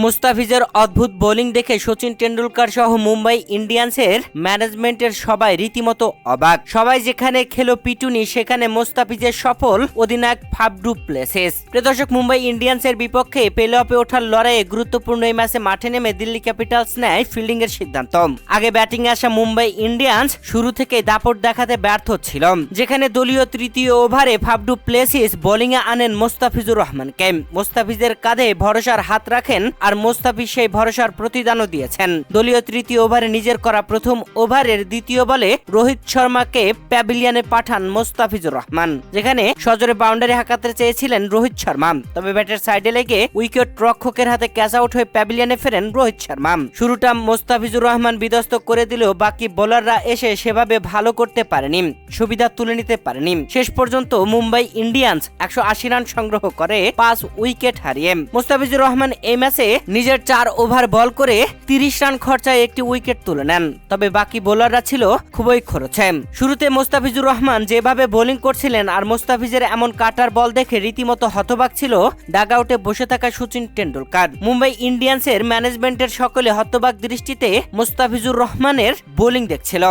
মুস্তাফিজের অদ্ভুত বোলিং দেখে সচিন টেন্ডুলকার সহ মুম্বাই ইন্ডিয়ান্সের ম্যানেজমেন্টের সবাই রীতিমতো অবাক। সবাই যেখানে খেলো পিটুনি, সেখানে মুস্তাফিজের সফল অধিনায়ক ফাফ ডু প্লেসিস। প্রিয় দর্শক, মুম্বাই ইন্ডিয়ান্সের বিপক্ষে প্লে অফে ওঠার লড়াইয়ে গুরুত্বপূর্ণ এই ম্যাচে মাঠে নেমে দিল্লি ক্যাপিটালস নেয় ফিল্ডিং এর সিদ্ধান্ত। আগে ব্যাটিং এ আসা মুম্বাই ইন্ডিয়ান্স শুরু থেকে দাপট দেখাতে ব্যর্থ ছিল, যেখানে দলীয় তৃতীয় ওভারে ফাফ ডু প্লেসিস বোলিং এ আনেন মুস্তাফিজুর রহমানকে। মুস্তাফিজের কাঁধে ভরসার হাত রাখেন আর মুস্তাফিজ সেই ভরসার প্রতিদানও দিয়েছেন। দলীয় তৃতীয় ওভারে নিজের করা প্রথম ওভারের দ্বিতীয় বলে রোহিত শর্মাকে প্যাভিলিয়নে পাঠান মুস্তাফিজুর রহমান, যেখানে সজোরে বাউন্ডারি হাঁকাতে চেয়েছিলেন রোহিত শর্মা, তবে ব্যাটের সাইডে লেগে উইকেট রক্ষকের হাতে ক্যাচ আউট হয়ে প্যাভিলিয়নে ফেরেন রোহিত শর্মা। শুরুটা মুস্তাফিজুর রহমান বিধ্বস্ত করে দিলেও বাকি বোলাররা এসে সেভাবে ভালো করতে পারেনি, সুবিধা তুলে নিতে পারেনি। শেষ পর্যন্ত মুম্বাই ইন্ডিয়ান্স 180 রান সংগ্রহ করে 5 উইকেট হারিয়ে। মুস্তাফিজুর রহমান এই ম্যাচে নিজের 4 ওভার বল করে 30 রান খরচায় একটি উইকেট তুলে নেন, তবে বাকি বোলাররা ছিল খুবই খরচে। শুরুতে মুস্তাফিজুর রহমান যেভাবে বোলিং করছিলেন আর মুস্তাফিজের এমন কাটার বল দেখে রীতিমতো হতবাক ছিল ডাগ আউটে বসে থাকা সচিন টেন্ডুলকার। মুম্বাই ইন্ডিয়ান্সের ম্যানেজমেন্টের সকলে হতবাক দৃষ্টিতে মুস্তাফিজুর রহমানের বোলিং দেখছিল।